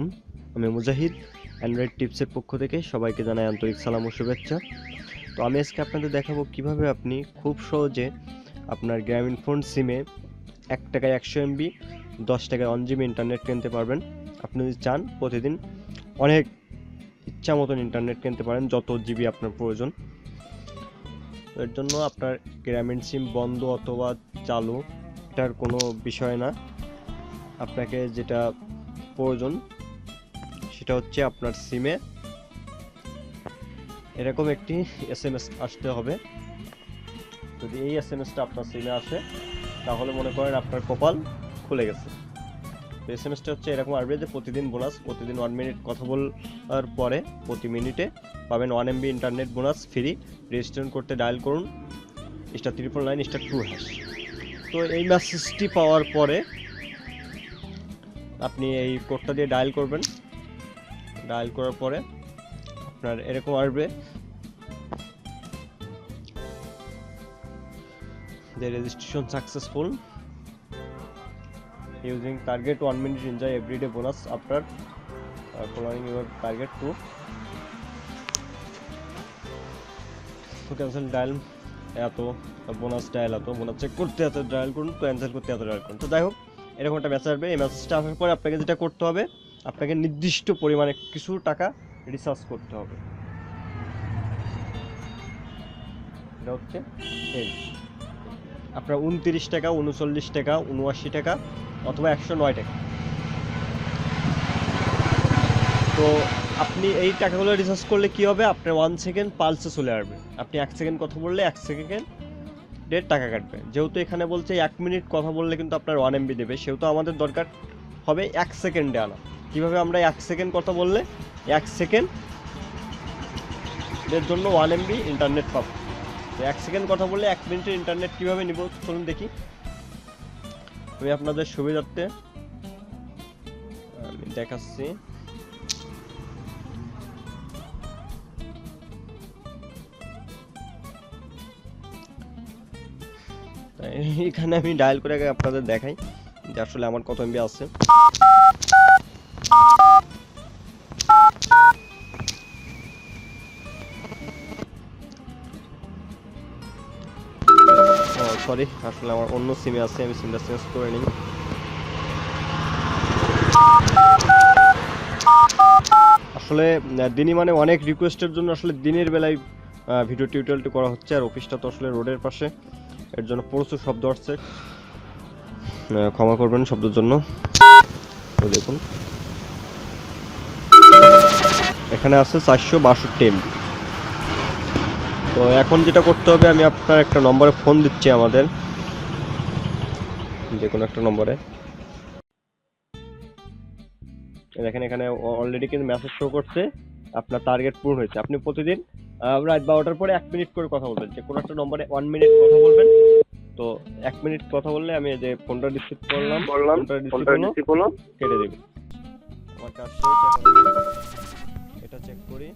আলাইকুম, আমি মুজাহিদ। অ্যান্ড্রয়েড টিপসের পক্ষ থেকে সবাইকে জানাই আন্তরিক সালাম ও শুভেচ্ছা। তো আমি আজকে আপনাদের দেখাবো কিভাবে আপনি খুব সহজে আপনার গ্রামীণ ফোন সিমে 1 টাকায় 100 MB 10 টাকায় 1 GB ইন্টারনেট কিনতে পারবেন। আপনি যদি চান প্রতিদিন অনেক ইচ্ছা মতন ইন্টারনেট কিনতে পারেন, যত জিবি আপনার প্রয়োজন। এর জন্য আপনার গ্রামীণ সিম বন্ধ অথবা চালু এটার কোনো বিষয় না। আপনাকে যেটা প্রয়োজন সেটা হচ্ছে আপনার সিমে এরকম একটি SMS আসতে হবে। যদি এই SMS-টা আপনার সিমে আসে তাহলে মনে করেন আপনার কপাল খুলে গেছে। তো SMS-টা হচ্ছে এরকম আসবে যে প্রতিদিন বোনাস, প্রতিদিন 1 মিনিট কথা বলার পরে প্রতি মিনিটে পাবেন 1 MB internet bonus free. Registration করতে ডায়াল করুন *999*2#। তো এই মেসেজটি পাওয়ার পরে আপনি এই কোডটা দিয়ে ডায়াল করবেন। ডায়াল করার পরে আপনার এরকম আসবে যে registration successful, using target 1 minute enjoy everyday bonus after following your target to cancel dial এত বোনাস ডায়াল এত বোনাস চেক করতে এত ডায়াল করুন, তো ক্যান্সেল করতে এত ডায়াল করুন। তো যাই হোক এরকম একটা মেসেজ আসবে। এই মেসেজটা আসার পরে আপনাকে যেটা করতে হবে, আপনাকে নির্দিষ্ট পরিমাণে কিছু টাকা রিচার্জ করতে হবে। এটা হচ্ছে এই আপনার 29 টাকা, 39 টাকা, 79 টাকা অথবা 109 টাকা। তো আপনি এই টাকাগুলো রিচার্জ করলে কি হবে, আপনার 1 সেকেন্ড পালসে চলে আসবে। আপনি 1 সেকেন্ড কথা বললে 1 সেকেন্ডের টাকা কাটবে। যেহেতু এখানে বলছে 1 মিনিট কথা বললে কিন্তু আপনার 1 MB দেবে, সেহেতু আমাদের দরকার হবে 1 সেকেন্ডে আনা। কীভাবে আমরা 1 সেকেন্ড কথা বললে 1 সেকেন্ডের জন্য 1 MB ইন্টারনেট পাবো। তো 1 সেকেন্ড কথা বললে 1 মিনিটের ইন্টারনেট কীভাবে নিব চলুন দেখি। আমি আপনাদের সুবিধার্থে আমি দেখাচ্ছি। এখানে আমি ডায়াল করে আগে আপনাদের দেখাই যে আসলে আমার কত MB আছে। সরি, আসলে আমার অন্য সিমে আছে, আমি সিমটা চেঞ্জ করে নিই। আসলে দিনই মানে অনেক রিকোয়েস্টের জন্য আসলে দিনের বেলায় ভিডিও টিউটোরিয়ালটি করা হচ্ছে, আর অফিসটা তো আসলে রোডের পাশে, এর জন্য প্রচুর শব্দ আসছে, ক্ষমা করবেন শব্দের জন্য। তো দেখুন এখানে আছে 462 MB। তো এখন যেটা করতে হবে, আমি আপনার একটা নম্বরে ফোন দিচ্ছি, আমাদের যে কোনো একটা নম্বরে। দেখেন এখানে অলরেডি কিন্তু মেসেজ শো করছে আপনার টার্গেট পূরণ হয়েছে। আপনি প্রতিদিন রাত 12টার পরে 1 মিনিট করে কথা বলবেন, যে কোনো একটা নম্বরে 1 মিনিট কথা বলবেন। তো 1 মিনিট কথা বললে আমি যে ফোনটা রিসিভ করলাম, ফোনটা রিসিভ হলো, কেটে দেব। আমার কাজ শেষ, এখন এটা চেক করি।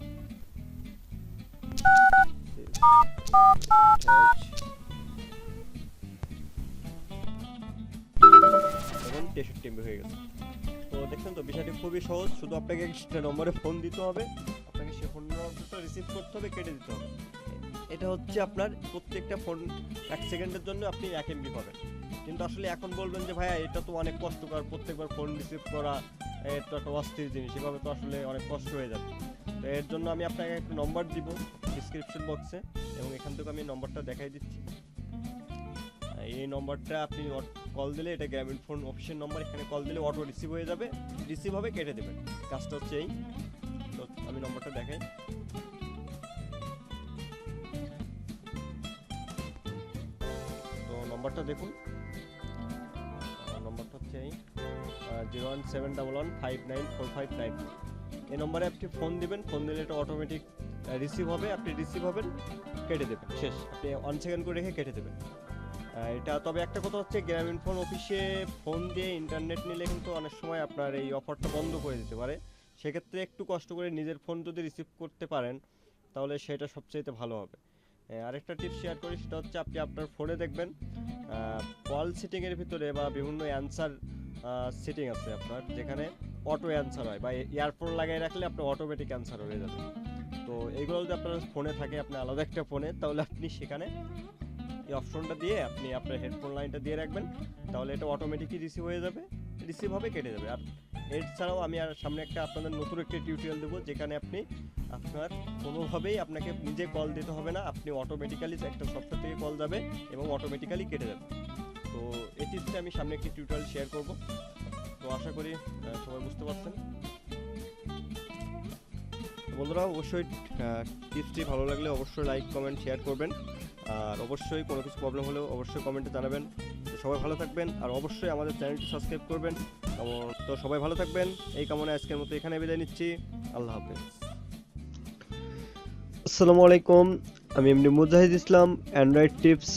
এখন 63 MB হয়ে গেছে। তো দেখছেন তো বিষয়টি খুবই সহজ, শুধু আপনাকে একটা নম্বরে ফোন দিতে হবে, আপনাকে সে ফোন নম্বরটা রিসিভ করতে হবে, কেটে দিতে হবে। এটা হচ্ছে আপনার প্রত্যেকটা ফোন 1 সেকেন্ডের জন্য আপনি 1 MB পাবেন। কিন্তু আসলে এখন বলবেন যে ভাইয়া এটা তো অনেক কষ্টকর, প্রত্যেকবার ফোন রিসিভ করা এটা একটা অস্থির জিনিস, এভাবে তো আসলে অনেক কষ্ট হয়ে যাবে। তো এর জন্য আমি আপনাকে একটা নম্বর দিব ডিসক্রিপশন বক্সে, এবং এখান থেকে আমি নম্বরটা দেখাই দিচ্ছি। এই নম্বরটা আপনি কল দিলে, এটা গ্রামীণ ফোন অফিসের নম্বর, এখানে কল দিলে অটো রিসিভ হয়ে যাবে, রিসিভ হবে, কেটে দেবেন। কাজটা হচ্ছে এই। তো আমি নম্বরটা দেখাই। তো নম্বরটা দেখুন, নম্বরটা হচ্ছে এই 01711594594। এই নম্বরে আপনি ফোন দিবেন, ফোন দিলে এটা অটোমেটিক রিসিভ হবে, আপনি রিসিভ হবেন, কেটে দেবেন, শেষ। আপনি 1 সেকেন্ড করে রেখে কেটে দেবেন এটা। তবে একটা কথা হচ্ছে, গ্রামীণ ফোন অফিসে ফোন দিয়ে ইন্টারনেট নিলে কিন্তু অনেক সময় আপনার এই অফারটা বন্ধ করে দিতে পারে। সেক্ষেত্রে একটু কষ্ট করে নিজের ফোন যদি রিসিভ করতে পারেন তাহলে সেটা সবচেয়ে ভালো হবে। আরেকটা টিপস শেয়ার করি, সেটা হচ্ছে আপনি আপনার ফোনে দেখবেন কল সেটিংয়ের ভিতরে বা বিভিন্ন অ্যান্সার সেটিং আছে আপনার, যেখানে অটো অ্যান্সার হয়, বা ইয়ারফোন লাগিয়ে রাখলে আপনার অটোমেটিক অ্যান্সার হয়ে যাবে। তো এইগুলো যদি আপনার ফোনে থাকে, আপনার আলাদা একটা ফোনে, তাহলে আপনি সেখানে এই অপশনটা দিয়ে আপনি আপনার হেডফোন লাইনটা দিয়ে রাখবেন, তাহলে এটা অটোমেটিকই রিসিভ হয়ে যাবে, রিসিভ হবে, কেটে যাবে। আর এছাড়াও আমি আর সামনে আপনাদের নতুন একটা টিউটোরিয়াল দেবো, যেখানে আপনার কোনোভাবেই আপনাকে নিজে কল দিতে হবে না, আপনি অটোমেটিক্যালি একটা সফটওয়্যার থেকে কল যাবে এবং অটোমেটিক্যালি কেটে যাবে। তো এই টিপসটা আমি সামনে একটি টিউটোরিয়াল শেয়ার করব। তো আশা করি সবাই বুঝতে পারছেন। বন্ধুরা, অবশ্যই টিপসটি ভালো লাগলে অবশ্যই লাইক, কমেন্ট, শেয়ার করবেন। আর অবশ্যই কোনো কিছু প্রবলেম হলেও অবশ্যই কমেন্টে জানাবেন। তো সবাই ভালো থাকবেন, আর অবশ্যই আমাদের চ্যানেলটি সাবস্ক্রাইব করবেন। তো সবাই ভালো থাকবেন, এই কামনায় আজকের মতো এখানে বিদায় নিচ্ছি। আল্লাহ হাফেজ। আসসালামু আলাইকুম, আমি এমডি মুজাহিদ ইসলাম, অ্যান্ড্রয়েড টিপস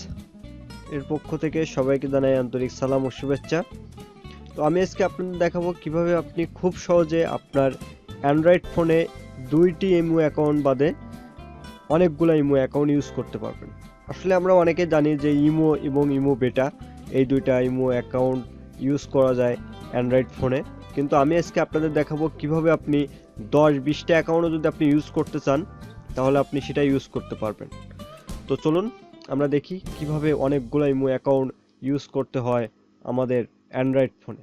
এর পক্ষ থেকে সবাইকে জানাই আন্তরিক সালাম ও শুভেচ্ছা। তো আমি আজকে আপনাদের দেখাবো কিভাবে আপনি খুব সহজে আপনার অ্যান্ড্রয়েড ফোনে 2টি ইমো অ্যাকাউন্ট বাদে অনেকগুলো ইমো অ্যাকাউন্ট ইউজ করতে পারবেন। আসলে আমরা অনেকে জানি যে ইমো এবং ইমো বেটা, এই দুইটা ইমো অ্যাকাউন্ট ইউজ করা যায় অ্যান্ড্রয়েড ফোনে, কিন্তু আমি আজকে আপনাদের দেখাবো কিভাবে আপনি 10-20টা অ্যাকাউন্টও যদি আপনি ইউজ করতে চান, তাহলে আপনি সেটা ইউজ করতে পারবেন। তো চলুন আমরা দেখি কিভাবে অনেকগুলো ইমো অ্যাকাউন্ট ইউজ করতে হয় আমাদের অ্যান্ড্রয়েড ফোনে।